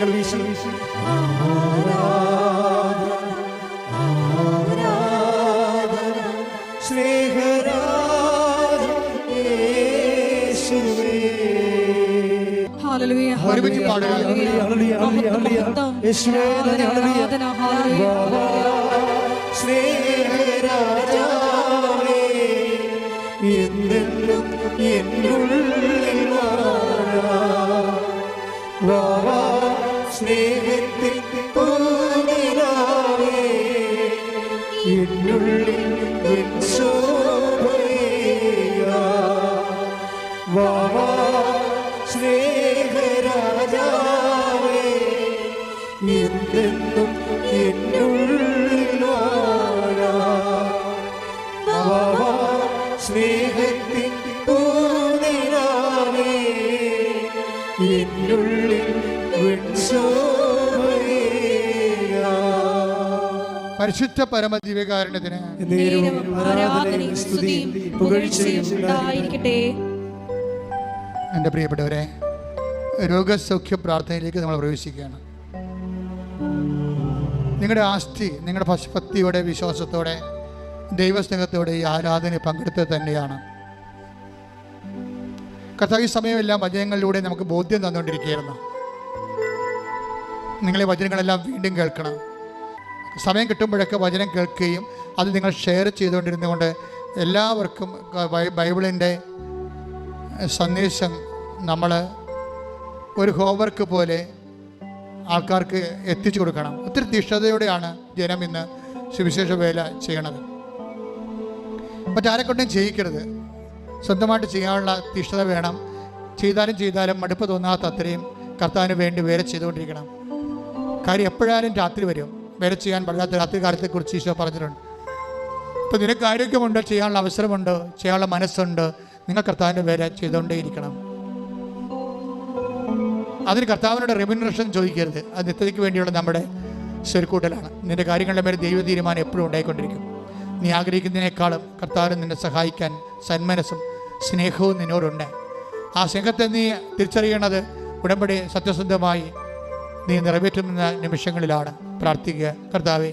കൈകൾ വീശി ഒരുമിച്ച് പാടുക. എന്നെന്നും എന്നുള്ളിൽ വാവാ സ്നേഹത്തിൽ പൂനിലാവേ എന്നുള്ളിൽ വാവാ സ്നേഹരാജാവേ എന്നെന്നും എന്നുള്ളിൽ വാവാ സ്നേഹത്തിൻ പൂനിലാവേ എന്നുള്ളിൽ പരിശുദ്ധ പരമദിവ്യകാരുണ്യത്തിന് ആരാധനയും സ്തുതിയും പുകഴ്ചയും ഉണ്ടായിരിക്കട്ടെ. എൻ്റെ പ്രിയപ്പെട്ടവരെ, രോഗസൗഖ്യ പ്രാർത്ഥനയിലേക്ക് നമ്മൾ പ്രവേശിക്കുകയാണ്. നിങ്ങളുടെ ആസ്തി നിങ്ങളുടെ ഭക്തിയോടെ വിശ്വാസത്തോടെ ദൈവസ്നേഹത്തോടെ ഈ ആരാധന പങ്കെടുത്തത് തന്നെയാണ്. കർത്താവ് ഈ സമയമെല്ലാം വചനങ്ങളിലൂടെ നമുക്ക് ബോധ്യം തന്നുകൊണ്ടിരിക്കുകയായിരുന്നു. നിങ്ങളെ വചനങ്ങളെല്ലാം വീണ്ടും കേൾക്കണം. സമയം കിട്ടുമ്പോഴൊക്കെ വചനം കേൾക്കുകയും അത് നിങ്ങൾ ഷെയർ ചെയ്തുകൊണ്ടിരുന്നുകൊണ്ട് എല്ലാവർക്കും ബൈബിളിൻ്റെ സന്ദേശം നമ്മൾ ഒരു ഹോംവർക്ക് പോലെ ആൾക്കാർക്ക് എത്തിച്ചു കൊടുക്കണം. ഒത്തിരി തീഷ്ണതയോടെയാണ് ജനം ഇന്ന് സുവിശേഷ വേല ചെയ്യണത്. മറ്റാരെക്കൊണ്ടും ചെയ്യിക്കരുത്, സ്വന്തമായിട്ട് ചെയ്യാനുള്ള തീഷ്ണത വേണം. ചെയ്താലും മടുപ്പ് തോന്നാത്ത അത്രയും കർത്താവിന് വേണ്ടി വേല ചെയ്തുകൊണ്ടിരിക്കണം. കാര്യം എപ്പോഴായാലും രാത്രി വരും. വേല ചെയ്യാൻ പറ്റാത്ത രാത്രി കാലത്തെക്കുറിച്ച് ഈശോ പറഞ്ഞിട്ടുണ്ട്. ഇപ്പോൾ നിനക്ക് ആരോഗ്യമുണ്ട്, ചെയ്യാനുള്ള അവസരമുണ്ട്, ചെയ്യാനുള്ള മനസ്സുണ്ട്, നിങ്ങൾ കർത്താവിൻ്റെ വേല ചെയ്തുകൊണ്ടേയിരിക്കണം. അതിന് കർത്താവിനോട് റെമ്യൂണറേഷൻ ചോദിക്കരുത്. അത് നിത്യതയ്ക്ക് വേണ്ടിയുള്ള നമ്മുടെ സ്വരുക്കൂട്ടലാണ്. നിൻ്റെ കാര്യങ്ങളുടെ മേലെ ദൈവ തീരുമാനം എപ്പോഴും ഉണ്ടായിക്കൊണ്ടിരിക്കും. നീ ആഗ്രഹിക്കുന്നതിനേക്കാളും കർത്താവിന് നിന്നെ സഹായിക്കാൻ സന്മനസ്സും സ്നേഹവും നിന്നോടുണ്ട്. ആ സ്നേഹത്തെ നീ തിരിച്ചറിയണത് ഉടമ്പടി സത്യസന്ധമായി നീ നിറവേറ്റുന്ന നിമിഷങ്ങളിലാണ്. പ്രാർത്ഥിക്കുക. കർത്താവേ,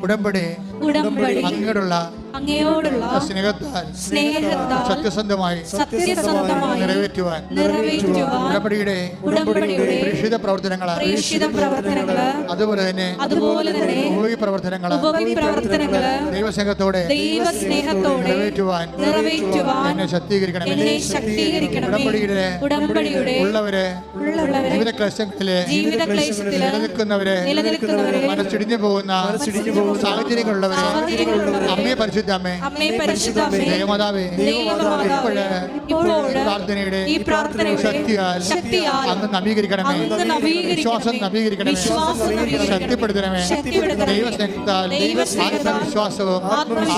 ഉടമ്പടി അങ്ങയോടുള്ള സ്നേഹത്താൽ സത്യസന്ധമായി നിറവേറ്റുവാൻ ഉടമ്പടിയുടെ പ്രേക്ഷിത പ്രവർത്തനങ്ങൾ അതുപോലെ തന്നെ ഉപയോഗി പ്രവർത്തനങ്ങൾ ദൈവസ്നേഹത്തോടെ നിറവേറ്റുവാൻ എന്നെ ശക്തീകരിക്കണം. ഉടമ്പടിയുടെ ഉള്ളവരെ ജീവിത ക്ലേശങ്ങളിലെ നിലനിൽക്കുന്നവരെ മനസ്സിടിഞ്ഞു പോകുന്ന സാഹചര്യങ്ങളുള്ളവരെ അമ്മയെ പരിശുദ്ധ ദേവമാതാവേ, പ്രാർത്ഥനയുടെ ശക്തിയാൽ അന്ന് നവീകരിക്കണമേ, വിശ്വാസം നവീകരിക്കണമേ, ശക്തിപ്പെടുത്തണമേ. ദൈവസ്നേഹത്താൽ ആത്മവിശ്വാസവും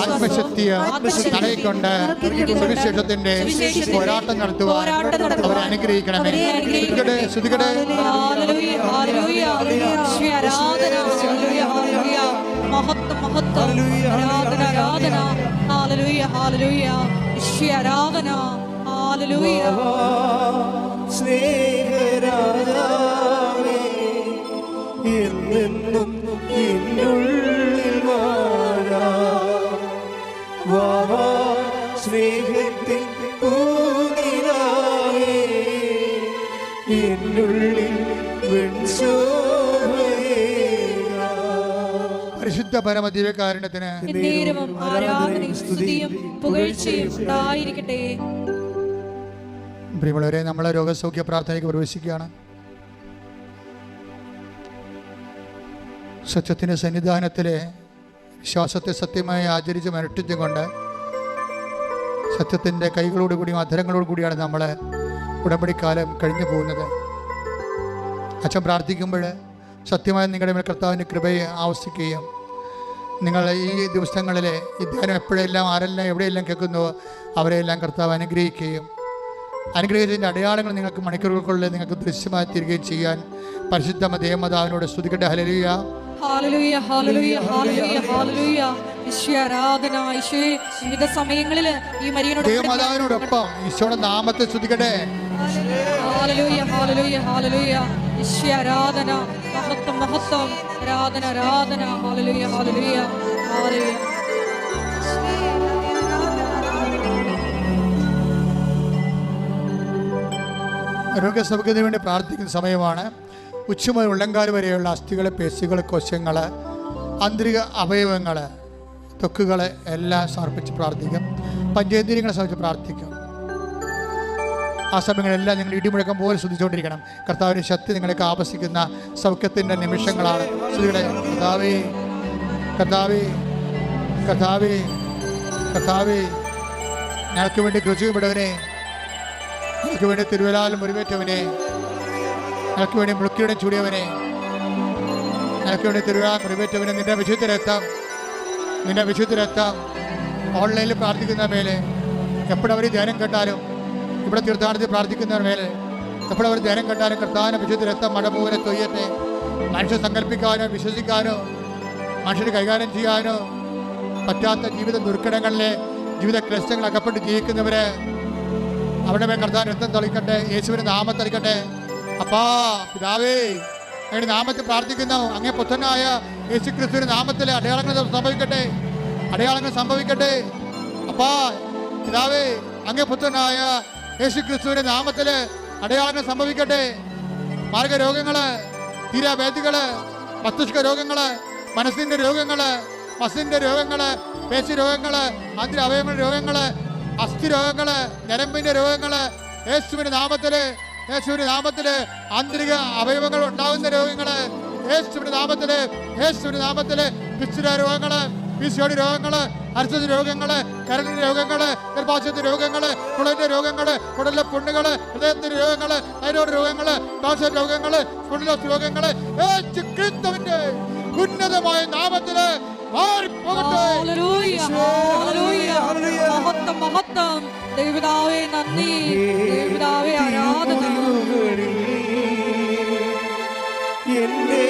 ആത്മശക്തിയും തടയിക്കൊണ്ട് സുവിശേഷത്തിന്റെ പോരാട്ടം നടത്തുവാൻ അവരെ അനുഗ്രഹിക്കണമേ. ശ്രുതികടെ സ്നേഹരാജാവേ എന്നെന്നും എന്നുള്ളിൽ വാവാ സ്നേഹത്തിൻ പൂനിലാവേ എന്നുള്ളിൽ പരിശുദ്ധ പരമദിവ്യകാരുണ്യത്തിന് ആരാധനയും സ്തുതിയും പുകഴ്ചയും ഉണ്ടായിരിക്കട്ടെ. പ്രിയമുള്ളവരെ, നമ്മൾ രോഗസൗഖ്യ പ്രാർത്ഥനയ്ക്ക് പ്രവേശിക്കുകയാണ്. സത്യത്തിൻ്റെ സന്നിധാനത്തിലെ വിശ്വാസത്തെ സത്യമായി ആചരിച്ച് അനുഷ്ഠിച്ചുകൊണ്ട് സത്യത്തിൻ്റെ കൈകളോടുകൂടിയും അധരങ്ങളോടുകൂടിയാണ് നമ്മൾ ഉടമ്പടിക്കാലം കഴിഞ്ഞു പോകുന്നത്. അച്ഛൻ പ്രാർത്ഥിക്കുമ്പോൾ സത്യമായി നിങ്ങളുടെ മേൽ കർത്താവിൻ്റെ കൃപയെ ആവശ്യിക്കുകയും നിങ്ങൾ ഈ ദിവസങ്ങളിലെ ഈ ധ്യാനം എപ്പോഴെല്ലാം ആരെല്ലാം എവിടെയെല്ലാം കേൾക്കുന്നുവോ അവരെയെല്ലാം കർത്താവ് അനുഗ്രഹിക്കുകയും അനുഗ്രഹിച്ചതിൻ്റെ അടയാളങ്ങൾ നിങ്ങൾക്ക് മണിക്കൂറുകൾക്കുള്ളിൽ നിങ്ങൾക്ക് ദൃശ്യമായി തീരുകയും ചെയ്യാൻ പരിശുദ്ധ ദേവമാതാവിനോട് സ്തുതിക്കട്ടെ. Hallelujah, hallelujah, hallelujah, hallelujah, hallelujah. ഈശ്വരാരാധന. ഈശോയെ, വിവിധ സമയങ്ങളിൽ ഈ മരിയനോട് ദേവമാതാവിനോടൊപ്പം ഈശോയുടെ നാമത്തെ സ്തുതിക്കട്ടെ. Hallelujah, hallelujah, hallelujah. ഈശോയെ ആരാധന, മഹത്വം മഹത്വം, ആരാധന ആരാധന. Hallelujah hallelujah hallelujah. രോഗസൗഖ്യത്തിന് വേണ്ടി പ്രാർത്ഥിക്കുന്ന സമയമാണ്. ഉച്ച മുതൽ ഉള്ളങ്കാൽ വരെയുള്ള അസ്ഥികൾ, പേശികൾ, കോശങ്ങൾ, ആന്തരിക അവയവങ്ങൾ, ത്വക്കുകൾ എല്ലാം സമർപ്പിച്ച് പ്രാർത്ഥിക്കും. പഞ്ചേന്ദ്രിയങ്ങളെ സമർപ്പിച്ച് പ്രാർത്ഥിക്കും. ആ സമയങ്ങളെല്ലാം നിങ്ങൾ ഇടിമുഴക്കം പോലെ ശ്രദ്ധിച്ചുകൊണ്ടിരിക്കണം. കർത്താവിൻ്റെ ശക്തി നിങ്ങളൊക്കെ ആവസിക്കുന്ന സൗഖ്യത്തിൻ്റെ നിമിഷങ്ങളാണ്. ശ്രീയുടെ കർത്താവേ, കർത്താവേ, കർത്താവേ, കർത്താവേ, ഞങ്ങൾക്ക് വേണ്ടി ക്രൂശിക്കപ്പെട്ടവനെ, ഞങ്ങൾക്ക് വേണ്ടി തിരുവലാൽ മുറിവേറ്റവനെ, ഞങ്ങൾക്ക് വേണ്ടി മുളുക്കിയുടെ ചൂടിയവനെ, ഞങ്ങൾക്ക് വേണ്ടി തിരുവലാൽ മുറിവേറ്റവനെ, നിന്റെ വിശുദ്ധ രക്തം, നിന്റെ വിശുദ്ധ രക്തം ഓൺലൈനിൽ പ്രാർത്ഥിക്കുന്ന മേലെ, എപ്പോഴവർ ധ്യാനം കേട്ടാലും, ഇവിടെ തീർത്ഥാടനത്തിൽ പ്രാർത്ഥിക്കുന്നവർ മേലെ എപ്പോഴവർ ധ്യാനം കേട്ടാലും കർത്താവിൻ്റെ വിശുദ്ധ രക്തം മഴ പോലെ തൊയ്യട്ടെ. മനുഷ്യർ സങ്കല്പിക്കാനോ വിശ്വസിക്കാനോ മനുഷ്യർ കൈകാര്യം ചെയ്യാനോ പറ്റാത്ത ജീവിത ദുർഘടങ്ങളിലെ ജീവിത ക്ലേശങ്ങൾ അകപ്പെട്ട് ജീവിക്കുന്നവര് അവരുടെ മേൽ കർത്താവിന്റെ രക്തം തളിക്കട്ടെ. യേശുവിന്റെ നാമം തളിക്കട്ടെ. അപ്പാ പിതാവേ, അങ്ങയുടെ നാമത്തിൽ പ്രാർത്ഥിക്കുന്നു. അങ്ങേ പുത്രനായ യേശു ക്രിസ്തുവിന്റെ നാമത്തിൽ അടയാളങ്ങൾ സംഭവിക്കട്ടെ, അടയാളങ്ങൾ സംഭവിക്കട്ടെ. അപ്പാ പിതാവേ, അങ്ങേ പുത്രനായ യേശു ക്രിസ്തുവിന്റെ നാമത്തിൽ അടയാളങ്ങൾ സംഭവിക്കട്ടെ. മാർഗരോഗങ്ങള്, തീരാവേദികള്, മസ്തിഷ്ക രോഗങ്ങള്, മനസ്സിന്റെ രോഗങ്ങള്, മസിന്റെ രോഗങ്ങള്, പേശി രോഗങ്ങള്, ആന്തരിക അവയവ രോഗങ്ങള്, അസ്ഥി രോഗങ്ങള്, ഞരമ്പിന്റെ രോഗങ്ങള്, യേശുവിന്റെ നാമത്തില്, യേശുവിന്റെ നാമത്തില് ആന്തരിക അവയവങ്ങൾ ഉണ്ടാകുന്ന രോഗങ്ങള്, യേശുവിന്റെ നാമത്തില്, യേശുവിന്റെ നാമത്തില് പിച്ചുര രോഗങ്ങള്, പിസിയോടി രോഗങ്ങള്, അർശ രോഗങ്ങള്, കരളിന്റെ രോഗങ്ങള്, ഗർഭാശയത്തിന്റെ രോഗങ്ങള്, കുളന്റെ രോഗങ്ങള്, കുടലിലെ പുണ്ണുകള്, ഹൃദയത്തിന്റെ രോഗങ്ങള്, തൈറോയ്ഡ് രോഗങ്ങള്, ക്യാൻസർ രോഗങ്ങള്, സ്പോണ്ടിലോസിസ് രോഗങ്ങള് യേശു ക്രിസ്തുവിന്റെ ഉന്നതമായ നാമത്തില് മാറിപ്പോകട്ടെ. മഹത്വം മഹത്വം. ദൈവപിതാവേ നന്ദി, ദൈവപിതാവേ ആരാധന. എന്നെ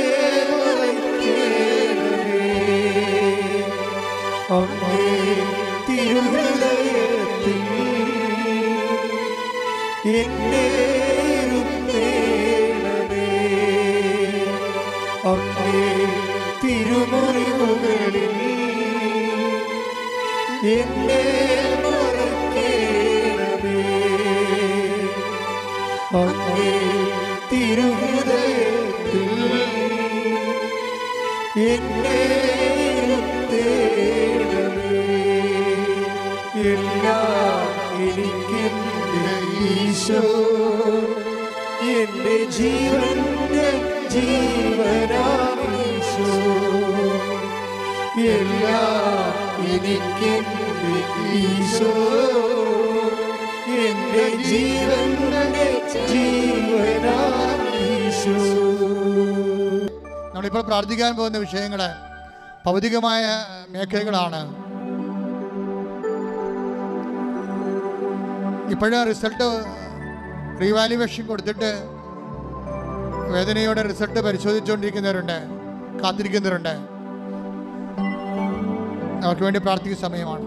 അങ്ങേ തിരുഹൃദയത്തിൽ എന്നെ ഇരുത്തേണമേ. അങ്ങേ തിരുമുറിവുകളിൽ എന്നെ മറക്കേണമേ. അങ്ങേ തിരുഹൃദയത്തിൽ എന്നെ ഇരുത്തേണമേ. എല്ലാം എനിക്കെന്റെ ഈശോ, എന്റെ ജീവന്റെ ജീവനാമീശോ. എല്ലാം എനിക്കെന്റെ ഈശോ, എന്റെ ജീവന്റെ ജീവനാമീശോ. നമ്മളിപ്പോൾ പ്രാർത്ഥിക്കാൻ പോകുന്ന വിഷയങ്ങൾ ഭൗതികമായ മേഖലകളാണ്. ഇപ്പോഴും റിസൾട്ട് റീവാലുവേഷൻ കൊടുത്തിട്ട് വേദനയോടെ റിസൾട്ട് പരിശോധിച്ചുകൊണ്ടിരിക്കുന്നവരുണ്ട്, കാത്തിരിക്കുന്നവരുണ്ട്. അവർക്ക് വേണ്ടി പ്രാർത്ഥിക്കുന്ന സമയമാണ്.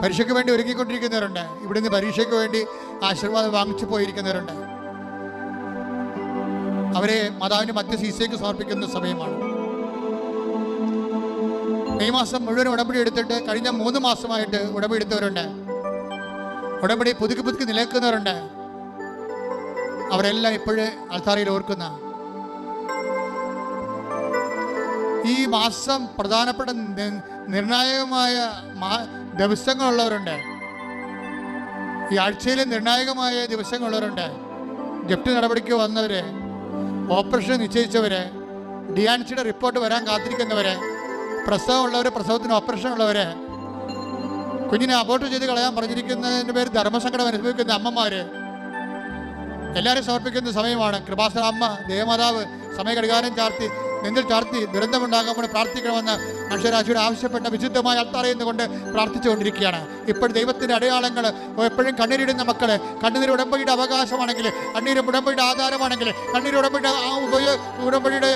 പരീക്ഷയ്ക്ക് വേണ്ടി ഒരുങ്ങിക്കൊണ്ടിരിക്കുന്നവരുണ്ട്. ഇവിടുന്ന് പരീക്ഷയ്ക്ക് വേണ്ടി ആശീർവാദം വാങ്ങിച്ചു പോയിരിക്കുന്നവരുണ്ട്. അവരെ മാതാവിന്റെ മധ്യ സീസയ്ക്ക് സമർപ്പിക്കുന്ന സമയമാണ്. മെയ് മാസം മുഴുവൻ ഉടമ്പടി എടുത്തിട്ട് കഴിഞ്ഞ 3 മാസമായിട്ട് ഉടമ്പടി എടുത്തവരുണ്ട്. ഉടമ്പടി പുതുക്കി നിലനിൽക്കുന്നവരുണ്ട്. അവരെല്ലാം ഇപ്പോഴേ അൾത്താരയിൽ ഓർക്കുന്ന ഈ മാസം പ്രധാനപ്പെട്ട നിർണായകമായ ദിവസങ്ങളുള്ളവരുണ്ട്. ഈ ആഴ്ചയിലെ നിർണായകമായ ദിവസങ്ങളുള്ളവരുണ്ട്. ജപ്തി നടപടിക്ക് വന്നവര്, ഓപ്പറേഷൻ നിശ്ചയിച്ചവര്, ഡിയാൻസിയുടെ റിപ്പോർട്ട് വരാൻ കാത്തിരിക്കുന്നവര്, പ്രസവമുള്ളവര്, പ്രസവത്തിന് ഓപ്പറേഷൻ ഉള്ളവര്, കുഞ്ഞിനെ അബോർട്ട് ചെയ്ത് കളയാൻ പറഞ്ഞിരിക്കുന്നതിൻ്റെ പേര് ധർമ്മസങ്കടം അനുഭവിക്കുന്ന അമ്മമാര്, എല്ലാവരും സമർപ്പിക്കുന്ന സമയമാണ്. കൃപാസന അമ്മ, ദേവമാതാവ് സമയഘടികാരം ചാർത്തി നെഞ്ചിൽ ചാർത്തി ദുരന്തമുണ്ടാകാൻ പ്രാർത്ഥിക്കണമെന്ന് മനുഷ്യരാശിയോട് ആവശ്യപ്പെട്ട വിശുദ്ധമായ അൾത്താരയിൽ നിന്നുകൊണ്ട് പ്രാർത്ഥിച്ചുകൊണ്ടിരിക്കുകയാണ്. ഇപ്പോൾ ദൈവത്തിൻ്റെ അടയാളങ്ങൾ എപ്പോഴും കണ്ണീരിടുന്ന മക്കള്, കണ്ണീര് ഉടമ്പടിയുടെ അവകാശമാണെങ്കിൽ, കണ്ണീര് ഉടമ്പടിയുടെ ആധാരമാണെങ്കിൽ, കണ്ണീര് ഉടമ്പടിയുടെ ഉടമ്പടിയുടെ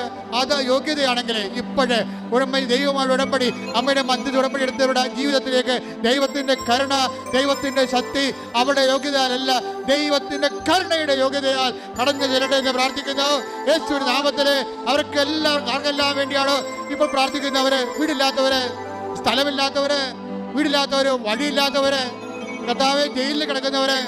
യോഗ്യതയാണെങ്കിൽ ഇപ്പോഴ് ഉടമ്പടി, ദൈവമായ ഉടമ്പടി, അമ്മയുടെ മധ്യത്തിൽ ഉടമ്പടി എടുത്തവരുടെ ജീവിതത്തിലേക്ക് ദൈവത്തിൻ്റെ കരുണ, ദൈവത്തിൻ്റെ ശക്തി അവരുടെ യോഗ്യതയാലല്ല, ദൈവത്തിൻ്റെ കരുണയുടെ യോഗ്യതയാൽ കടന്നു ചെല്ലട്ടെ എന്ന് പ്രാർത്ഥിക്കുന്നു. യേശുവിന്റെ നാമത്തിൽ ആർക്കെല്ലാം വേണ്ടിയാണ് ഇപ്പോൾ പ്രാർത്ഥിക്കുന്നവര്? വീടില്ലാത്തവര്, സ്ഥലമില്ലാത്തവര്, വീടില്ലാത്തവര്, വഴിയില്ലാത്തവര്, കർത്താവെ ജയിലിൽ കിടക്കുന്നവര്,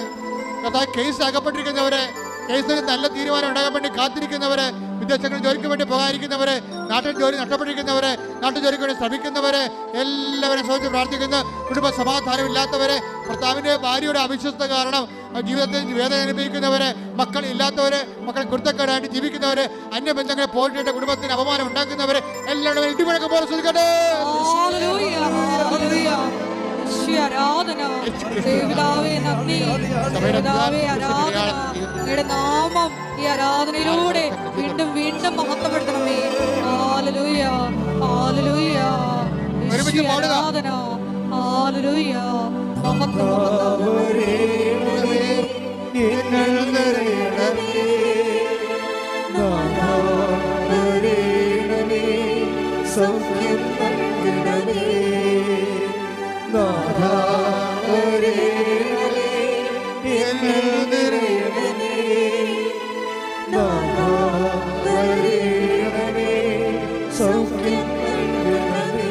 കർത്താവ് കേസ് അകപ്പെട്ടിരിക്കുന്നവര്, കേസിന് നല്ല തീരുമാനം ഉണ്ടാകാൻ വേണ്ടി കാത്തിരിക്കുന്നവര്, വിദേശങ്ങളിൽ ജോലിക്ക് വേണ്ടി പോകാതിരിക്കുന്നവര്, നാട്ടിൽ ജോലി നഷ്ടപ്പെട്ടിരിക്കുന്നവര്, നാട്ടു ജോലിക്ക് വേണ്ടി ശ്രമിക്കുന്നവര്, എല്ലാവരും സംബന്ധിച്ച് പ്രാർത്ഥിക്കുന്നു. കുടുംബ സമാധാനം ഇല്ലാത്തവര്, ഭർത്താവിൻ്റെ ഭാര്യയുടെ അവിശ്വസ്ത കാരണം ജീവിതത്തിൽ വേദന അനുഭവിക്കുന്നവര്, മക്കൾ ഇല്ലാത്തവര്, മക്കൾ കുരുത്തക്കേടായിട്ട് ജീവിക്കുന്നവര്, അന്യബന്ധങ്ങളെ പോയിട്ട് കുടുംബത്തിന് അപമാനം ഉണ്ടാക്കുന്നവര്, എല്ലാവരും ഇടിമുഴക്കം പോലെ ശ്രദ്ധിക്കട്ടെ. ആരാധന ദേവതാവേ, നന്ദി ദേവതാവേ, ആരാധന. അങ്ങയുടെ നാമം ഈ ആരാധനയിലൂടെ വീണ്ടും വീണ്ടും മഹത്വപ്പെടുത്തണമേ. ഹല്ലേലൂയ, ഹല്ലേലൂയ, ആരാധന, ഹല്ലേലൂയ, മഹത്വം, സൗഖ്യം നൽകണമേ.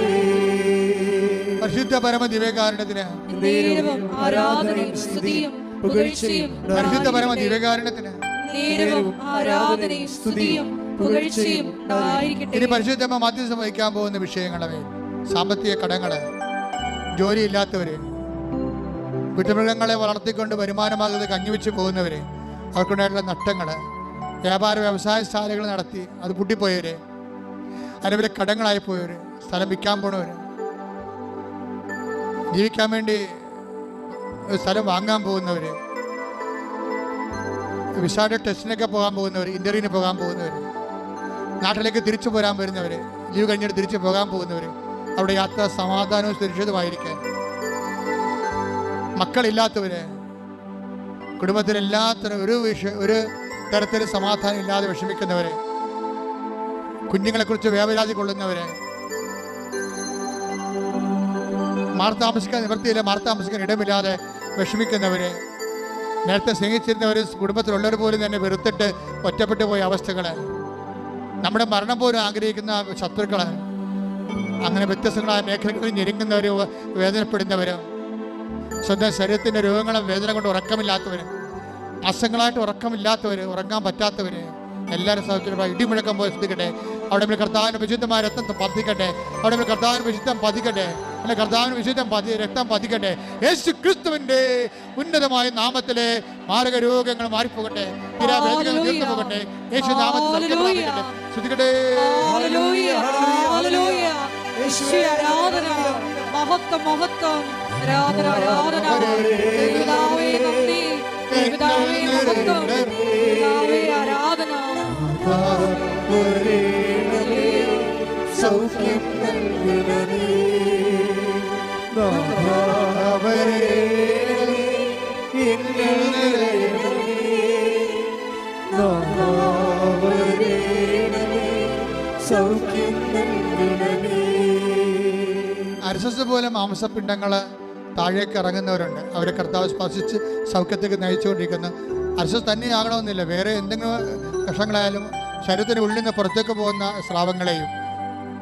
പരിശുദ്ധ പരമ ദിവ്യകാരുണ്യത്തിന്, ആരാധനയും സ്തുതിയും പുകഴ്ചയും, പരിശുദ്ധ പരമ ദിവ്യകാരുണ്യത്തിന് ആരാധനയും സ്തുതിയും പുകഴ്ചയും ഉണ്ടായിരിക്കട്ടെ. ഇനി പരിശുദ്ധമ്മ മധ്യസ്ഥം വഹിക്കാൻ പോകുന്ന വിഷയങ്ങളെ: സാമ്പത്തിക കടങ്ങള്, ജോലിയില്ലാത്തവര്, വീട്ടുമൃഗങ്ങളെ വളർത്തിക്കൊണ്ട് വരുമാനമാകുന്നത് കഞ്ഞിവെച്ച് പോകുന്നവര്, അവർക്കുണ്ടായിട്ടുള്ള നഷ്ടങ്ങള്, വ്യാപാര വ്യവസായ ശാലകൾ നടത്തി അത് പൊട്ടിപ്പോയവര്, അതിനെ കടങ്ങളായി പോയവര്, സ്ഥലം വിൽക്കാൻ പോണവര്, ജീവിക്കാൻ വേണ്ടി ഒരു സ്ഥലം വാങ്ങാൻ പോകുന്നവര്, വിസയുടെ ടെസ്റ്റിനൊക്കെ പോകാൻ പോകുന്നവർ, ഇന്റർവ്യൂവിന് പോകാൻ പോകുന്നവർ, നാട്ടിലേക്ക് തിരിച്ചു പോരാൻ വരുന്നവർ, ലീവ് കഴിഞ്ഞിട്ട് തിരിച്ചു പോകാൻ പോകുന്നവർ, അവിടെ യാത്ര സമാധാനവും സുരക്ഷിതമായിരിക്കാൻ, മക്കളില്ലാത്തവര്, കുടുംബത്തിലെല്ലാത്തിനും ഒരു തരത്തിൽ സമാധാനം ഇല്ലാതെ വിഷമിക്കുന്നവര്, കുഞ്ഞുങ്ങളെക്കുറിച്ച് വേവലാതി കൊള്ളുന്നവര്, മാർത്താമസിക്കാൻ നിവൃത്തിയില്ല, മാർത്താമസിക്കാൻ ഇടമില്ലാതെ വിഷമിക്കുന്നവര്, നേരത്തെ സ്നേഹിച്ചിരുന്നവർ കുടുംബത്തിലുള്ളവർ പോലും തന്നെ വെറുത്തിട്ട് ഒറ്റപ്പെട്ടു പോയ അവസ്ഥകൾ, നമ്മുടെ മരണം പോലും ആഗ്രഹിക്കുന്ന ശത്രുക്കൾ, അങ്ങനെ വ്യത്യസ്തങ്ങളായ മേഖലകളിൽ ഞെരുങ്ങുന്നവർ, വേദനപ്പെടുന്നവർ, സ്വന്തം ശരീരത്തിൻ്റെ രോഗങ്ങളും വേദന കൊണ്ട് ഉറക്കമില്ലാത്തവർ, മാസങ്ങളായിട്ട് ഉറക്കമില്ലാത്തവർ, ഉറങ്ങാൻ പറ്റാത്തവർ, എല്ലാവരും സഹോദരന്മാർ ഇടിമുഴക്കം പോലെ ശ്രദ്ധിക്കട്ടെ. അവിടെ കർത്താവിൻ്റെ വിശുദ്ധമായ രക്തം പതിക്കട്ടെ, അവിടെ കർത്താവിന് വിശുദ്ധം പതിക്കട്ടെ, അല്ലെ കർത്താവിന് വിശുദ്ധം രക്തം പതിക്കട്ടെ. യേശു ക്രിസ്തുവിന്റെ ഉന്നതമായ നാമത്തിലെ മാരക രോഗങ്ങൾ മാറിപ്പോകട്ടെ, തീരാവേദനകൾ തീർന്നു പോകട്ടെ. യേശു നാമത്തിൽ ശ്രദ്ധിക്കട്ടെ. മഹത്വം, മഹത്വം, ആരാധന, ആരാധന. ദൈവമേ നന്ദി, ദൈവമേ മഹത്വം, ദൈവമേ ആരാധന. സൗഖ്യം നൽകണമേ. അരസസ് പോലെ മാംസപിണ്ഡങ്ങൾ താഴേക്ക് ഇറങ്ങുന്നവരുണ്ട്. അവരെ കർത്താവ് സ്പർശിച്ച് സൗഖ്യത്തേക്ക് നയിച്ചുകൊണ്ടിരിക്കുന്നു. അരസസ് തന്നെയാകണമെന്നില്ല, വേറെ എന്തെങ്കിലും കഷങ്ങളായാലും ശരീരത്തിന് ഉള്ളിൽ നിന്ന് പുറത്തേക്ക് പോകുന്ന സ്രാവങ്ങളെയും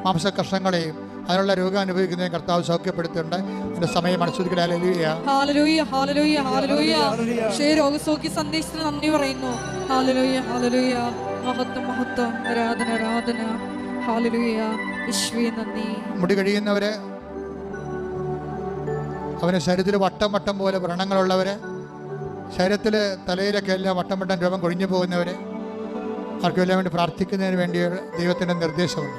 മാംസ കഷങ്ങളെയും അതിനുള്ള രോഗം അനുഭവിക്കുന്നതിനെ കർത്താവ് സൗഖ്യപ്പെടുത്തുന്നുണ്ട്. അതിന്റെ സമയം അനുസരിക്കട്ടെ. Hallelujah, hallelujah, hallelujah. രോഗസൗഖ്യ സന്ദേശത്തിന് നന്ദി പറയുന്നു. ഹല്ലേലൂയ, ഹല്ലേലൂയ, മഹത്വം, മഹത്വം, ആരാധന, ആരാധന. ഹല്ലേലൂയ, യേശുവേ നന്ദി. മുടി കഴിയുന്നവര്, അവന് ശരീരത്തിൽ വട്ടം വട്ടം പോലെ വ്രണങ്ങളുള്ളവര്, ശരീരത്തിൽ തലയിലൊക്കെ എല്ലാം വട്ടം വട്ടം രോഗം കൊഴിഞ്ഞു പോകുന്നവര്, ആർക്കെല്ലാം വേണ്ടി പ്രാർത്ഥിക്കുന്നതിന് വേണ്ടി ദൈവത്തിൻ്റെ നിർദ്ദേശമുണ്ട്.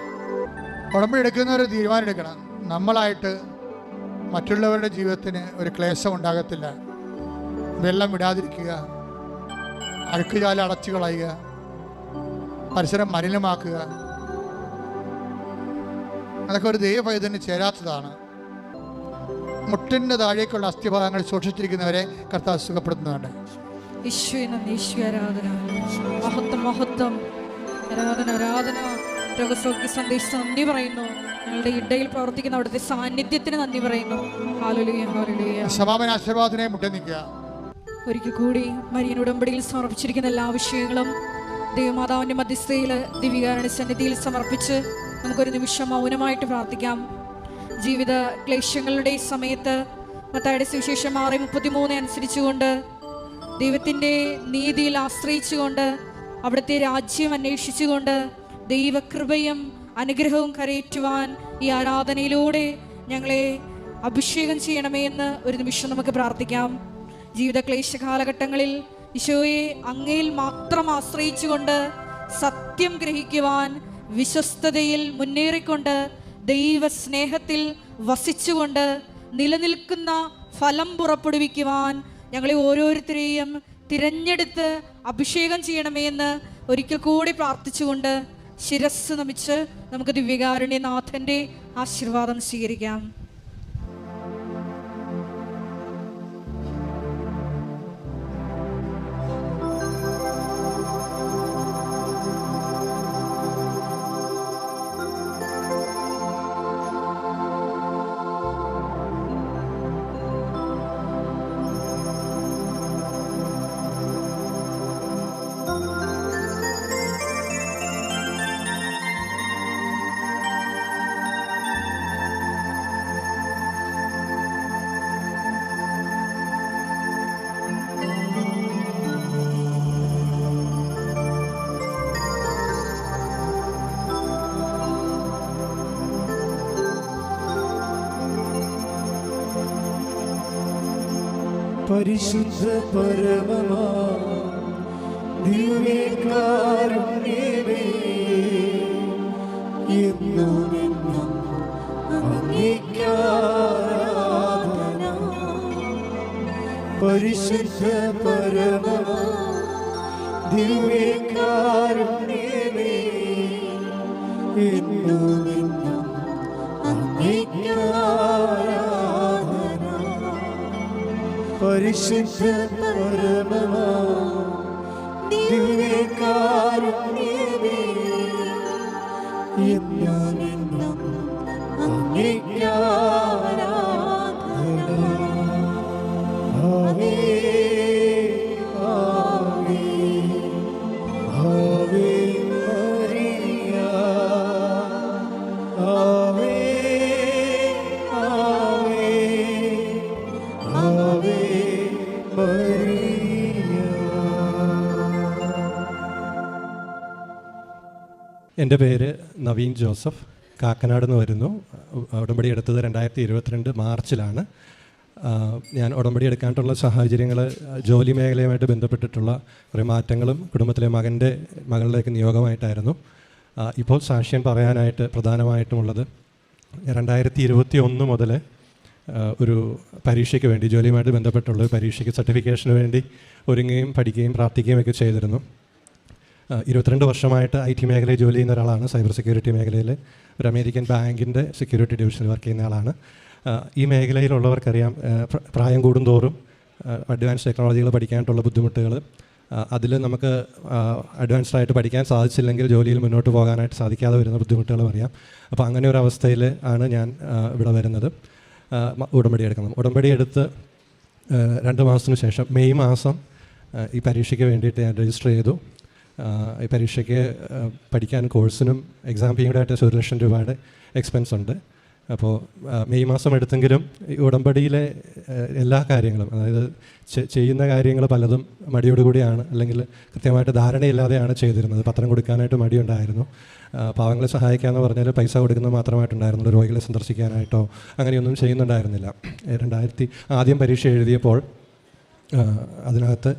ഉടമ്പടി എടുക്കുന്നവർ തീരുമാനം എടുക്കണം. നമ്മളായിട്ട് മറ്റുള്ളവരുടെ ജീവിതത്തിന് ഒരു ക്ലേശം ഉണ്ടാകത്തില്ല. വെള്ളം വിടാതിരിക്കുക, അഴുക്കുചാല അടച്ചു കളയുക, പരിസരം മലിനമാക്കുക, അതൊക്കെ ഒരു ദൈവഭയത്തിന് ചേരാത്തതാണ്. മുട്ടിൻ്റെ താഴേക്കുള്ള അസ്ഥിഭാഗങ്ങൾ സൂക്ഷിച്ചിരിക്കുന്നവരെ കർത്താവ് സുഖപ്പെടുത്തുന്നുണ്ട്. ആരാധന, മഹത്വം, മഹത്വം, ആരാധന, ആരാധന. രോഗസൗഖ്യ സന്ദേശം നന്ദി പറയുന്നു. ഞങ്ങളുടെ ഇടയിൽ പ്രവർത്തിക്കുന്ന അവിടുത്തെ സാന്നിധ്യത്തിന് നന്ദി പറയുന്നു. Hallelujah, hallelujah. സമാപന ആശീർവാദത്തിനെ മുട്ടി നിൽക്കുക. ഒരിക്കൽ കൂടി മരിയൻ ഉടമ്പടിയിൽ സമർപ്പിച്ചിരിക്കുന്ന എല്ലാ വിഷയങ്ങളും ദൈവമാതാവിൻ്റെ മധ്യസ്ഥയിൽ ദിവ്യകാരുണ്യ സന്നിധിയിൽ സമർപ്പിച്ച് നമുക്കൊരു നിമിഷം മൗനമായിട്ട് പ്രാർത്ഥിക്കാം. ജീവിത ക്ലേശങ്ങളുടെ സമയത്ത് മത്തായിയുടെ സുവിശേഷം 6:33 അനുസരിച്ചുകൊണ്ട് ദൈവത്തിൻ്റെ നീതിയിൽ ആശ്രയിച്ചുകൊണ്ട് അവിടുത്തെ രാജ്യം അന്വേഷിച്ചുകൊണ്ട് ദൈവകൃപയും അനുഗ്രഹവും കരയേറ്റുവാൻ ഈ ആരാധനയിലൂടെ ഞങ്ങളെ അഭിഷേകം ചെയ്യണമേ എന്ന് ഒരു നിമിഷം നമുക്ക് പ്രാർത്ഥിക്കാം. ജീവിത ക്ലേശ കാലഘട്ടങ്ങളിൽ ഈശോയെ അങ്ങയിൽ മാത്രം ആശ്രയിച്ചുകൊണ്ട് സത്യം ഗ്രഹിക്കുവാൻ, വിശ്വസ്തതയിൽ മുന്നേറിക്കൊണ്ട് ദൈവസ്നേഹത്തിൽ വസിച്ചുകൊണ്ട് നിലനിൽക്കുന്ന ഫലം പുറപ്പെടുവിക്കുവാൻ ഞങ്ങളെ ഓരോരുത്തരെയും തിരഞ്ഞെടുത്ത് അഭിഷേകം ചെയ്യണമേ എന്ന് ഒരിക്കൽ കൂടി പ്രാർത്ഥിച്ചുകൊണ്ട് ശിരസ് നമിച്ച് നമുക്ക് ദിവ്യകാരുണ്യനാഥൻ്റെ ആശീർവാദം സ്വീകരിക്കാം. പരിശുദ്ധ പരമമാ ദിവ്യകാരുണ്യമേ, എന്നുമെന്നും അങ്ങേക്കാരാധന. പരിശുദ്ധ പരമമാ ദിവ്യകാരുണ്യമേ, എന്നുമെന്നും അങ്ങേക്കാരാധന. പരിശുദ്ധ പരമമാ ദിവ്യകാരുണ്യമേ, എന്നുമെന്നും അങ്ങേക്കാരാധന. ആവേ ആവേ ആവേ മരിയ, ആവേ ആവേ ആവേ എൻ്റെ പേര് നവീൻ ജോസഫ്, കാക്കനാട് നിന്ന് വരുന്നു. ഉടമ്പടി എടുത്തത് 2022 മാർച്ചിലാണ്. ഞാൻ ഉടമ്പടി എടുക്കാനായിട്ടുള്ള സാഹചര്യങ്ങൾ ജോലി മേഖലയുമായിട്ട് ബന്ധപ്പെട്ടിട്ടുള്ള കുറേ മാറ്റങ്ങളും കുടുംബത്തിലെ മകളുടെയൊക്കെ നിയോഗമായിട്ടായിരുന്നു. ഇപ്പോൾ സാക്ഷ്യം പറയാനായിട്ട് പ്രധാനമായിട്ടുമുള്ളത് 2021 മുതൽ ഒരു പരീക്ഷയ്ക്ക് വേണ്ടി, ജോലിയുമായിട്ട് ബന്ധപ്പെട്ടുള്ള ഒരു പരീക്ഷയ്ക്ക് സർട്ടിഫിക്കേഷന് വേണ്ടി ഒരുങ്ങുകയും പഠിക്കുകയും പ്രാർത്ഥിക്കുകയും ഒക്കെ ചെയ്തിരുന്നു. 22 വർഷമായിട്ട് IT മേഖലയിൽ ജോലി ചെയ്യുന്ന ഒരാളാണ്. സൈബർ സെക്യൂരിറ്റി മേഖലയിൽ ഒരു അമേരിക്കൻ ബാങ്കിൻ്റെ സെക്യൂരിറ്റി ഡിവിഷനിൽ വർക്ക് ചെയ്യുന്ന ആളാണ്. ഈ മേഖലയിലുള്ളവർക്കറിയാം, പ്രായം കൂടുന്തോറും അഡ്വാൻസ് ടെക്നോളജികൾ പഠിക്കാനായിട്ടുള്ള ബുദ്ധിമുട്ടുകൾ, അതിൽ നമുക്ക് അഡ്വാൻസ്ഡ് ആയിട്ട് പഠിക്കാൻ സാധിച്ചില്ലെങ്കിൽ ജോലിയിൽ മുന്നോട്ട് പോകാനായിട്ട് സാധിക്കാതെ വരുന്ന ബുദ്ധിമുട്ടുകളും അറിയാം. അപ്പോൾ അങ്ങനെ ഒരു അവസ്ഥയിൽ ആണ് ഞാൻ ഇവിടെ വരുന്നത്. ഉടമ്പടി എടുക്കണം. ഉടമ്പടി എടുത്ത് 2 മാസത്തിന് ശേഷം മെയ് മാസം ഈ പരീക്ഷയ്ക്ക് വേണ്ടിയിട്ട് ഞാൻ രജിസ്റ്റർ ചെയ്തു. ഈ പരീക്ഷയ്ക്ക് പഠിക്കാൻ കോഴ്സിനും എക്സാം ഫീയും കൂടെ ആയിട്ട് 1 ലക്ഷം രൂപയുടെ എക്സ്പെൻസ് ഉണ്ട്. അപ്പോൾ മെയ് മാസം എടുത്തെങ്കിലും ഈ ഉടമ്പടിയിലെ എല്ലാ കാര്യങ്ങളും, അതായത് ചെയ്യുന്ന കാര്യങ്ങൾ പലതും മടിയോടുകൂടിയാണ്, അല്ലെങ്കിൽ കൃത്യമായിട്ട് ധാരണയില്ലാതെയാണ് ചെയ്തിരുന്നത്. പത്രം കൊടുക്കാനായിട്ട് മടിയുണ്ടായിരുന്നു. പാവങ്ങളെ സഹായിക്കാമെന്ന് പറഞ്ഞാൽ പൈസ കൊടുക്കുന്നത് മാത്രമായിട്ടുണ്ടായിരുന്നു. രോഗികളെ സന്ദർശിക്കാനായിട്ടോ അങ്ങനെയൊന്നും ചെയ്യുന്നുണ്ടായിരുന്നില്ല. ആദ്യം പരീക്ഷ എഴുതിയപ്പോൾ അതിനകത്ത്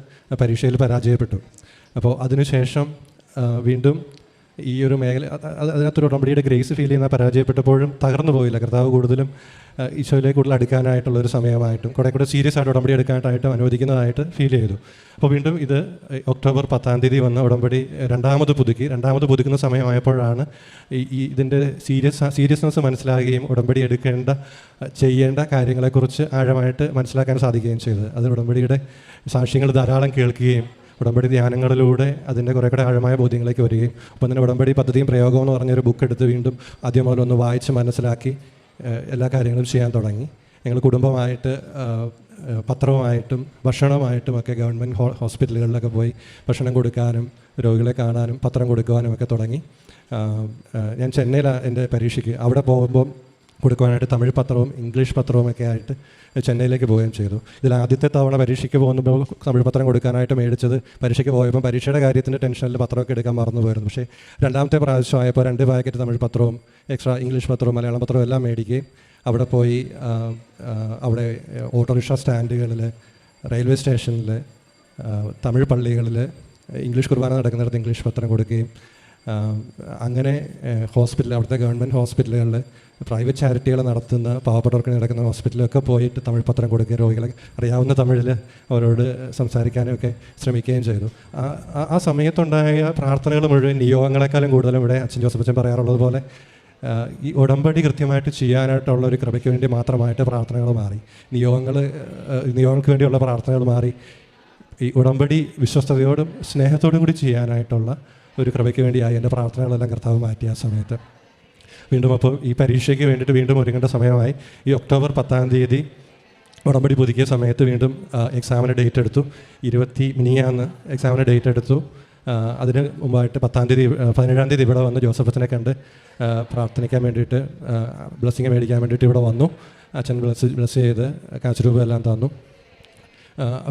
പരീക്ഷയിൽ പരാജയപ്പെട്ടു. അപ്പോൾ അതിനുശേഷം വീണ്ടും ഈ ഒരു മേഖല, അതിനകത്തൊരു ഉടമ്പടിയുടെ ഗ്രേസ് ഫീൽ ചെയ്യുന്ന പരാജയപ്പെട്ടപ്പോഴും തകർന്നു പോയില്ല. കർത്താവ് കൂടുതലും ഈശോയിലേക്ക് കൂടുതൽ അടുക്കാനായിട്ടുള്ളൊരു സമയമായിട്ടും കൂടെ സീരിയസ് ആയിട്ട് ഉടമ്പടി എടുക്കാനായിട്ടും അനുവദിക്കുന്നതായിട്ട് ഫീൽ ചെയ്തു. അപ്പോൾ വീണ്ടും ഇത് ഒക്ടോബർ 10-ാം തീയതി വന്ന ഉടമ്പടി രണ്ടാമത് പുതുക്കുന്ന സമയമായപ്പോഴാണ് ഇതിൻ്റെ സീരിയസ്നെസ് മനസ്സിലാകുകയും ഉടമ്പടി ചെയ്യേണ്ട കാര്യങ്ങളെക്കുറിച്ച് ആഴമായിട്ട് മനസ്സിലാക്കാൻ സാധിക്കുകയും ചെയ്തത്. അത് ഉടമ്പടിയുടെ സാക്ഷ്യങ്ങൾ ധാരാളം കേൾക്കുകയും ഉടമ്പടി ധ്യാനങ്ങളിലൂടെ അതിൻ്റെ കുറേ കൂടെ ആഴമായ ബോധ്യങ്ങളിലേക്ക് വരികയും അപ്പോൾ തന്നെ ഉടമ്പടി പദ്ധതിയും പ്രയോഗം എന്ന് പറഞ്ഞൊരു ബുക്ക് എടുത്ത് വീണ്ടും ആദ്യം മുതൽ ഒന്ന് വായിച്ച് മനസ്സിലാക്കി എല്ലാ കാര്യങ്ങളും ചെയ്യാൻ തുടങ്ങി. ഞങ്ങൾ കുടുംബമായിട്ട് പത്രവുമായിട്ടും ഭക്ഷണവുമായിട്ടും ഒക്കെ ഗവൺമെൻറ് ഹോസ്പിറ്റലുകളിലൊക്കെ പോയി ഭക്ഷണം കൊടുക്കാനും രോഗികളെ കാണാനും പത്രം കൊടുക്കുവാനും ഒക്കെ തുടങ്ങി. ഞാൻ ചെന്നൈയിലാണ് എൻ്റെ പരീക്ഷയ്ക്ക്. അവിടെ പോകുമ്പോൾ കൊടുക്കുവാനായിട്ട് തമിഴ് പത്രവും ഇംഗ്ലീഷ് പത്രവും ഒക്കെ ആയിട്ട് ചെന്നൈയിലേക്ക് പോവുകയും ചെയ്തു. ഇതിൽ ആദ്യത്തെ തവണ പരീക്ഷയ്ക്ക് പോകുമ്പോൾ തമിഴ് പത്രം കൊടുക്കാനായിട്ട് മേടിച്ചത് പരീക്ഷയ്ക്ക് പോയപ്പോൾ പരീക്ഷയുടെ കാര്യത്തിൻ്റെ ടെൻഷനിൽ പത്രമൊക്കെ എടുക്കാൻ മറന്നു പോയിരുന്നു. പക്ഷേ രണ്ടാമത്തെ പ്രാവശ്യമായപ്പോൾ 2 പാക്കറ്റ് തമിഴ് പത്രവും എക്സ്ട്രാ ഇംഗ്ലീഷ് പത്രവും മലയാളം പത്രവും എല്ലാം മേടിക്കുകയും അവിടെ പോയി അവിടെ ഓട്ടോറിക്ഷ സ്റ്റാൻഡുകളിൽ, റെയിൽവേ സ്റ്റേഷനിൽ, തമിഴ് പള്ളികളിൽ ഇംഗ്ലീഷ് കുർബാന നടക്കുന്നിടത്ത് ഇംഗ്ലീഷ് പത്രം കൊടുക്കുകയും അങ്ങനെ അവിടുത്തെ ഗവൺമെൻറ് ഹോസ്പിറ്റലുകളിൽ പ്രൈവറ്റ് ചാരിറ്റികൾ നടത്തുന്ന പാവപ്പെട്ടവർക്ക് നടക്കുന്ന ഹോസ്പിറ്റലിലൊക്കെ പോയിട്ട് തമിഴ് പത്രം കൊടുക്കുകയും രോഗികളെ അറിയാവുന്ന തമിഴിൽ അവരോട് സംസാരിക്കാനും ഒക്കെ ശ്രമിക്കുകയും ചെയ്തു. ആ സമയത്തുണ്ടായ പ്രാർത്ഥനകൾ മുഴുവൻ നിയോഗങ്ങളെക്കാളും കൂടുതലും ഇവിടെ അച്ഛൻ ജോസഫ് അച്ഛൻ പറയാറുള്ളത് പോലെ ഈ ഉടമ്പടി കൃത്യമായിട്ട് ചെയ്യാനായിട്ടുള്ള ഒരു കൃപയ്ക്ക് വേണ്ടി മാത്രമായിട്ട് പ്രാർത്ഥനകൾ മാറി. നിയോഗങ്ങൾക്ക് വേണ്ടിയുള്ള പ്രാർത്ഥനകൾ മാറി. ഈ ഉടമ്പടി വിശ്വസ്തയോടും സ്നേഹത്തോടും കൂടി ചെയ്യാനായിട്ടുള്ള ഒരു കൃപയ്ക്ക് വേണ്ടിയായി എൻ്റെ പ്രാർത്ഥനകളെല്ലാം കർത്താവ് മാറ്റിയ ആ സമയത്ത്. വീണ്ടും അപ്പോൾ ഈ പരീക്ഷയ്ക്ക് വേണ്ടിയിട്ട് വീണ്ടും ഒരുങ്ങേണ്ട സമയമായി. ഈ ഒക്ടോബർ 10-ാം തീയതി ഉടമ്പടി പുതുക്കിയ സമയത്ത് വീണ്ടും എക്സാമിന് ഡേറ്റ് എടുത്തു. മിനിയാന്ന് എക്സാമിന് ഡേറ്റ് എടുത്തു. അതിന് മുമ്പായിട്ട് 17-ാം തീയതി ഇവിടെ വന്ന് ജോസഫച്ചനെ കണ്ട് പ്രാർത്ഥനിക്കാൻ വേണ്ടിയിട്ട് ബ്ലെസ്സിങ് മേടിക്കാൻ വേണ്ടിയിട്ട് ഇവിടെ വന്നു. അച്ഛൻ ബ്ലെസ് ചെയ്ത് കാശ് രൂപ എല്ലാം തന്നു.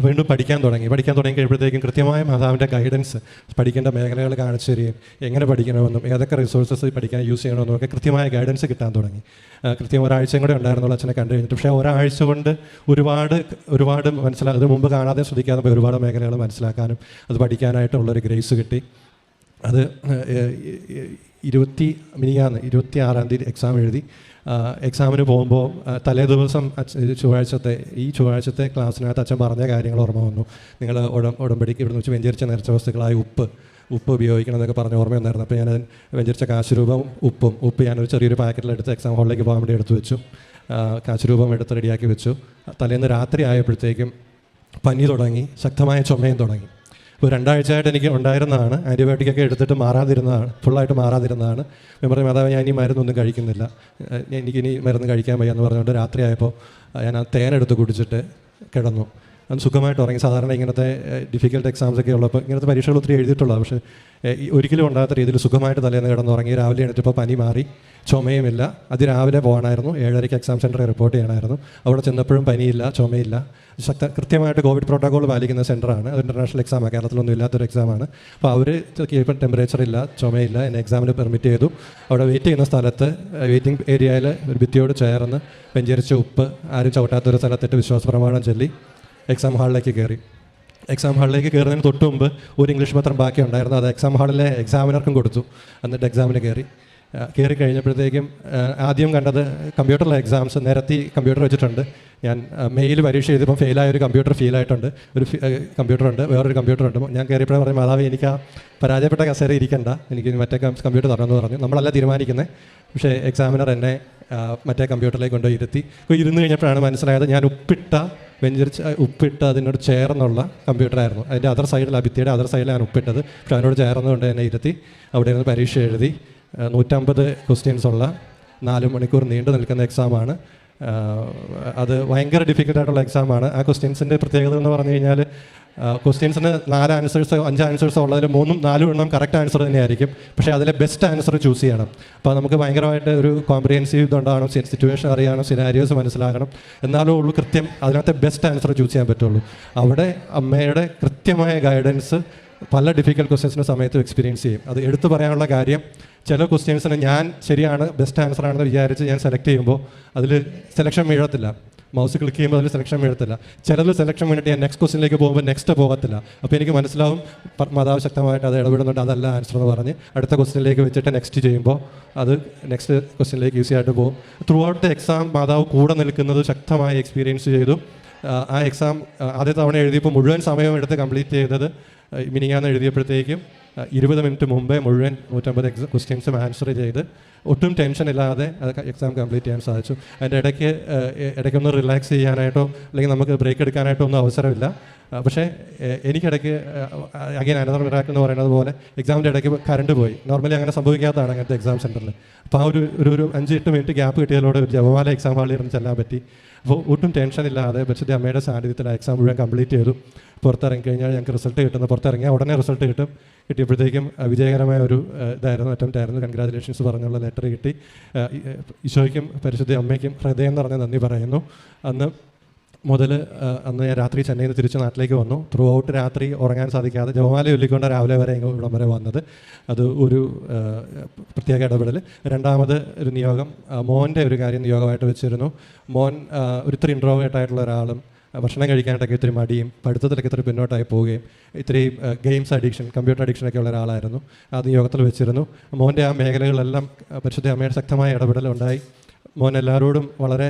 വീണ്ടും പഠിക്കാൻ തുടങ്ങി കഴിയുമ്പോഴത്തേക്കും കൃത്യമായ മാതാവിൻ്റെ ഗൈഡൻസ്, പഠിക്കേണ്ട മേഖലകൾ കാണിച്ചു തരികയും എങ്ങനെ പഠിക്കണമെന്നും ഏതൊക്കെ റിസോഴ്സസ് പഠിക്കാൻ യൂസ് ചെയ്യണമെന്നും ഒക്കെ കൃത്യമായ ഗൈഡൻസ് കിട്ടാൻ തുടങ്ങി. കൃത്യം ഒരാഴ്ചയും കൂടെ ഉണ്ടായിരുന്നുള്ള അച്ഛനെ കണ്ടു കഴിഞ്ഞിട്ട്. പക്ഷേ ഒരാഴ്ച കൊണ്ട് ഒരുപാട് അതിന് മുമ്പ് കാണാതെ ശ്രദ്ധിക്കാതെ പോയി ഒരുപാട് മേഖലകൾ മനസ്സിലാക്കാനും അത് പഠിക്കാനായിട്ടുള്ളൊരു ഗ്രേസ് കിട്ടി. അത് 26-ാം തീയതി എക്സാം എഴുതി. എക്സാമിന് പോകുമ്പോൾ തലേ ദിവസം ചൊവ്വാഴ്ചത്തെ ക്ലാസ്സിനകത്ത് അച്ഛൻ പറഞ്ഞ കാര്യങ്ങൾ ഓർമ്മ വന്നു. നിങ്ങൾ ഉടമ്പടിക്ക് ഇവിടെ വെച്ച് വെഞ്ചരിച്ച നിറച്ച വസ്തുക്കളായ ഉപ്പ് ഉപയോഗിക്കണം എന്നൊക്കെ പറഞ്ഞ് ഓർമ്മ വന്നായിരുന്നു. അപ്പോൾ ഞാൻ വെഞ്ചരിച്ച കാശ് രൂപവും ഉപ്പ് ഞാനൊരു ചെറിയൊരു പാക്കറ്റിലെടുത്ത് എക്സാം ഹാളിലേക്ക് പോകാൻ വേണ്ടി എടുത്തു വെച്ചു. കാശ് രൂപം എടുത്ത് റെഡിയാക്കി വെച്ചു. തലേന്ന് രാത്രി ആയപ്പോഴത്തേക്കും പനി തുടങ്ങി, ശക്തമായ ചുമയും തുടങ്ങി. ഇപ്പോൾ 2 ആഴ്ചയായിട്ട് എനിക്ക് ഉണ്ടായിരുന്നതാണ്. ആൻറ്റിബയോട്ടിക്കൊക്കെ എടുത്തിട്ട് ഫുള്ളായിട്ട് മാറാതിരുന്നതാണ്. ഞാൻ പറഞ്ഞു, മാതാവ് ഞാൻ ഇനി മരുന്നൊന്നും കഴിക്കുന്നില്ല, എനിക്കിനി മരുന്ന് കഴിക്കാൻ വയ്യ എന്ന് പറഞ്ഞുകൊണ്ട് രാത്രിയായപ്പോൾ ഞാൻ ആ തേനെടുത്ത് കുടിച്ചിട്ട് കിടന്നു. അത് സുഖമായിട്ട് ഉറങ്ങി. സാധാരണ ഇങ്ങനത്തെ ഡിഫിക്കൽട്ട് എക്സാംസൊക്കെ ഉള്ളപ്പോൾ ഇങ്ങനത്തെ പരീക്ഷകൾ ഒത്തിരി എഴുതിയിട്ടുള്ളത്, പക്ഷേ ഒരിക്കലും ഉണ്ടാകാത്ത രീതിയിൽ സുഖമായിട്ട് തലേന്ന് കിടന്നുറങ്ങി. രാവിലെ എണീറ്റപ്പോൾ പനി മാറി, ചുമയുമില്ല. രാവിലെ പോകാനായിരുന്നു, 7:30 എക്സാം സെൻറ്ററിൽ റിപ്പോർട്ട് ചെയ്യണമായിരുന്നു. അവിടെ ചെന്നപ്പോഴും പനിയില്ല, ചുമയില്ല. കൃത്യമായിട്ട് കോവിഡ് പ്രോട്ടോകോൾ പാലിക്കുന്ന സെൻറ്ററാണ്. അത് ഇൻ്റർനാഷണൽ എക്സാമാണ്, കേരളത്തിലൊന്നും ഇല്ലാത്തൊരു എക്സാമാണ്. അപ്പോൾ അവർ ഇപ്പം ടെമ്പറേച്ചർ ഇല്ല, ചുമയില്ല, എന്നെ എക്സാമിന് പെർമിറ്റ് ചെയ്തു. അവിടെ വെയിറ്റ് ചെയ്യുന്ന സ്ഥലത്ത് വെയിറ്റിംഗ് ഏരിയയിൽ ഒരു ഭിത്തിയോട് ചേർന്ന് വെഞ്ചരിച്ച ഉപ്പ് ആരും ചവിട്ടാത്തൊരു സ്ഥലത്തിട്ട് വിശ്വാസ പ്രമാണം ചൊല്ലി എക്സാം ഹാളിലേക്ക് കയറി. എക്സാം ഹാളിലേക്ക് കയറുന്നതിന് തൊട്ട് മുമ്പ് ഒരു ഇംഗ്ലീഷ് പത്രം ബാക്കി ഉണ്ടായിരുന്നു. അത് എക്സാം ഹാളിലെ എക്സാമിനർക്കും കൊടുത്തു. എന്നിട്ട് എക്സാമിന് കയറി കഴിഞ്ഞപ്പോഴത്തേക്കും ആദ്യം കണ്ടത് കമ്പ്യൂട്ടറിലെ എക്സാംസ് നിരത്തി കമ്പ്യൂട്ടർ വെച്ചിട്ടുണ്ട്. ഞാൻ മെയിൽ പരീക്ഷ ചെയ്തപ്പോൾ ഫെയിലായ ഒരു കമ്പ്യൂട്ടർ ഫീലായിട്ടുണ്ട്. ഒരു കമ്പ്യൂട്ടറുണ്ട്, വേറൊരു കമ്പ്യൂട്ടറുണ്ട്. ഞാൻ കയറിയപ്പോഴേ പറഞ്ഞു, മാതാവ് എനിക്ക് ആ പരാജയപ്പെട്ട കസേര ഇരിക്കണ്ട, എനിക്ക് മറ്റേ കമ്പ്യൂട്ടർ തരണമെന്ന് പറഞ്ഞു. നമ്മളല്ല തീരുമാനിക്കുന്നത്. പക്ഷേ എക്സാമിനർ എന്നെ മറ്റേ കമ്പ്യൂട്ടറിലേക്ക് കൊണ്ടുപോയി ഇരുന്ന് കഴിഞ്ഞപ്പോഴാണ് മനസ്സിലായത് ഞാൻ ഉപ്പിട്ട് അതിനോട് ചേർന്നുള്ള കമ്പ്യൂട്ടറായിരുന്നു. അതിൻ്റെ അതർ സൈഡിൽ, ആ ഭിത്തിയുടെ അതർ സൈഡിലാണ് ഉപ്പിട്ടത്. പക്ഷേ അതിനോട് ചേർന്നുകൊണ്ട് എന്നെ ഇരുത്തി അവിടെ നിന്ന് പരീക്ഷ എഴുതി. 150 ക്വസ്റ്റ്യൻസ് ഉള്ള 4 മണിക്കൂർ നീണ്ടു നിൽക്കുന്ന എക്സാമാണ്. അത് ഭയങ്കര ഡിഫിക്കൽട്ടായിട്ടുള്ള എക്സാമാണ്. ആ ക്വസ്റ്റ്യൻസിൻ്റെ പ്രത്യേകത എന്ന് പറഞ്ഞു കഴിഞ്ഞാൽ ക്വസ്റ്റ്യൻസിന് 4 ആൻസേഴ്സോ 5 ആൻസേഴ്സോ ഉള്ളതിൽ 3-4 എണ്ണം കറക്റ്റ് ആൻസർ തന്നെയായിരിക്കും. പക്ഷേ അതിലെ ബെസ്റ്റ് ആൻസർ ചൂസ് ചെയ്യണം. അപ്പോൾ നമുക്ക് ഭയങ്കരമായിട്ട് ഒരു കോംപ്രിഹെൻസീവ് ഇതുണ്ടാകണം, സിറ്റുവേഷൻ അറിയണം, സിനാരിയോസ് മനസ്സിലാകണം. എന്നാലും ഉള്ളൂ കൃത്യം അതിനകത്തെ ബെസ്റ്റ് ആൻസർ ചൂസ് ചെയ്യാൻ പറ്റുള്ളൂ. അവിടെ അമ്മയുടെ കൃത്യമായ ഗൈഡൻസ് പല ഡിഫിക്കൽട്ട് ക്വസ്റ്റ്യൻസിൻ്റെ സമയത്ത് എക്സ്പീരിയൻസ് ചെയ്യും. അത് എടുത്തു പറയാനുള്ള കാര്യം, ചില ക്വസ്റ്റ്യൻസിന് ഞാൻ ശരിയാണ്, ബെസ്റ്റ് ആൻസർ ആണെന്ന് വിചാരിച്ച് ഞാൻ സെലക്ട് ചെയ്യുമ്പോൾ അതിൽ സെലക്ഷൻ വീഴത്തില്ല. മൗസ് ക്ലിക്ക് ചെയ്യുമ്പോൾ അതിൽ സെലക്ഷൻ വീഴത്തില്ല. ചിലതിൽ സെലക്ഷൻ വീണിട്ട് ഞാൻ നെക്സ്റ്റ് ക്വസ്റ്റ്യനിലേക്ക് പോകുമ്പോൾ നെക്സ്റ്റ് പോകത്തില്ല. അപ്പോൾ എനിക്ക് മനസ്സിലാവും മാതാവ് ശക്തമായിട്ട് അത് ഇടപെടുന്നുണ്ട്, അതല്ല ആൻസർ എന്ന് പറഞ്ഞ് അടുത്ത ക്വസ്റ്റ്യനിലേക്ക് വെച്ചിട്ട് നെക്സ്റ്റ് ചെയ്യുമ്പോൾ അത് നെക്സ്റ്റ് ക്വസ്റ്റ്യനിലേക്ക് ഈസി ആയിട്ട് പോകും. ത്രൂ ഔട്ട് ദ എക്സാം മാതാവ് കൂടെ നിൽക്കുന്നത് ശക്തമായി എക്സ്പീരിയൻസ് ചെയ്തു. ആ എക്സാം ആദ്യ തവണ എഴുതിയപ്പോൾ മുഴുവൻ സമയം എടുത്ത് കംപ്ലീറ്റ് ചെയ്തത് മിനിങ്ങാന്ന് എഴുതിയപ്പോഴത്തേക്കും 20 മിനിറ്റ് മുമ്പേ മുഴുവൻ 150 ക്വസ്റ്റ്യൻസും ആൻസർ ചെയ്ത് ഒട്ടും ടെൻഷൻ ഇല്ലാതെ എക്സാം കംപ്ലീറ്റ് ചെയ്യാൻ സാധിച്ചു. അതിൻ്റെ ഇടയ്ക്കൊന്ന് റിലാക്സ് ചെയ്യാനായിട്ടോ അല്ലെങ്കിൽ നമുക്ക് ബ്രേക്ക് എടുക്കാനായിട്ടോ ഒന്നും അവസരമില്ല. പക്ഷേ എനിക്കിടയ്ക്ക് അഗൈൻ അനദർ മിറാക്കിൾ എന്ന് പറയുന്നത് പോലെ എക്സാമിൻ്റെ ഇടയ്ക്ക് കറണ്ട് പോയി. നോർമലി അങ്ങനെ സംഭവിക്കാത്തതാണ് അങ്ങനത്തെ എക്സാം സെൻറ്ററിൽ. അപ്പോൾ ആ ഒരു 5-8 മിനിറ്റ് ഗ്യാപ്പ് കിട്ടിയതിലൂടെ ഒരു ജപമാല എക്സാം ഹാളിൽ ഇരുന്ന് ചെല്ലാൻ പറ്റി. അപ്പോൾ ഒട്ടും ടെൻഷൻ ഇല്ലാതെ പരിശുദ്ധ അമ്മയുടെ സാന്നിധ്യത്തിൽ ആ എക്സാം മുഴുവൻ കംപ്ലീറ്റ് ചെയ്തു. പുറത്തിറങ്ങി കഴിഞ്ഞാൽ ഞങ്ങൾക്ക് റിസൾട്ട് കിട്ടുന്നു. പുറത്തിറങ്ങിയാൽ ഉടനെ റിസൾട്ട് കിട്ടും. കിട്ടിയപ്പോഴത്തേക്കും വിജയകരമായ ഒരു അറ്റംപ്റ്റ് ആയിരുന്നു. കൺഗ്രാജുലേഷൻസ് പറഞ്ഞുള്ള ലെറ്റർ കിട്ടി. ഈശോയ്ക്കും പരിശുദ്ധ അമ്മയ്ക്കും ഹൃദയം നിറഞ്ഞ നന്ദി പറയുന്നു. അന്ന് ഞാൻ രാത്രി ചെന്നൈയിൽ നിന്ന് തിരിച്ച് നാട്ടിലേക്ക് വന്നു. ത്രൂ ഔട്ട് രാത്രി ഉറങ്ങാൻ സാധിക്കാതെ ജപമാല ചൊല്ലിക്കൊണ്ട് രാവിലെ വരെ ഇവിടം വരെ വന്നത്. അത് ഒരു പ്രത്യേക ഇടപെടൽ. രണ്ടാമത് ഒരു നിയോഗം, മോൻ്റെ ഒരു കാര്യം നിയോഗമായിട്ട് വെച്ചിരുന്നു. മോൻ ഒരിത്തിരി ഇൻട്രോവേർട്ട് ആയിട്ടുള്ള ഒരാളും ഭക്ഷണം കഴിക്കാനായിട്ടൊക്കെ ഇത്തിരി മടിയും പഠിത്തത്തിലൊക്കെ ഇത്തിരി പിന്നോട്ടായി പോവുകയും ഇത്തിരി ഗെയിംസ് അഡിക്ഷൻ, കമ്പ്യൂട്ടർ അഡിക്ഷനൊക്കെ ഉള്ള ഒരാളായിരുന്നു. അത് നിയോഗത്തിൽ വെച്ചിരുന്നു. മോൻ്റെ ആ മേഖലകളിലെല്ലാം പരിശുദ്ധ അമ്മയുടെ ശക്തമായ ഇടപെടലുണ്ടായി. മോൻ എല്ലാവരോടും വളരെ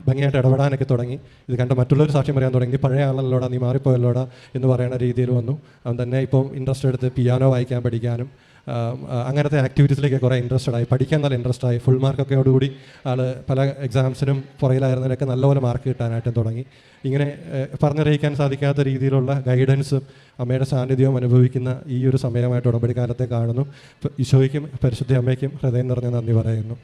ഭംഗിയായിട്ട് ഇടപെടാനൊക്കെ തുടങ്ങി. ഇത് കണ്ട് മറ്റുള്ളവർ സാക്ഷ്യം പറയാൻ തുടങ്ങി. പഴയ ആളല്ലോടാ, നീ മാറിപ്പോയല്ലോടാ എന്ന് പറയുന്ന രീതിയിൽ വന്നു. അവൻ തന്നെ ഇപ്പം ഇൻട്രസ്റ്റ് എടുത്ത് പിയാനോ വായിക്കാൻ പഠിക്കാനും അങ്ങനത്തെ ആക്ടിവിറ്റീസിലേക്ക് കുറേ ഇൻട്രസ്റ്റഡ് ആയി. പഠിക്കാൻ നല്ല ഇൻട്രസ്റ്റ് ആയി. ഫുൾ മാർക്കൊക്കെയോടുകൂടി ആൾ പല എക്സാംസിനും പുറകിലായിരുന്നതിനൊക്കെ നല്ലപോലെ മാർക്ക് കിട്ടാനായിട്ടും തുടങ്ങി. ഇങ്ങനെ പറഞ്ഞറിയിക്കാൻ സാധിക്കാത്ത രീതിയിലുള്ള ഗൈഡൻസും അമ്മയുടെ സാന്നിധ്യവും അനുഭവിക്കുന്ന ഈ ഒരു സമയമായിട്ട് ഉടമ്പടി കാലത്തെ കാണുന്നു. ഈശോയ്ക്കും പരിശുദ്ധ അമ്മയ്ക്കും ഹൃദയം നിറഞ്ഞ നന്ദി പറയുന്നു.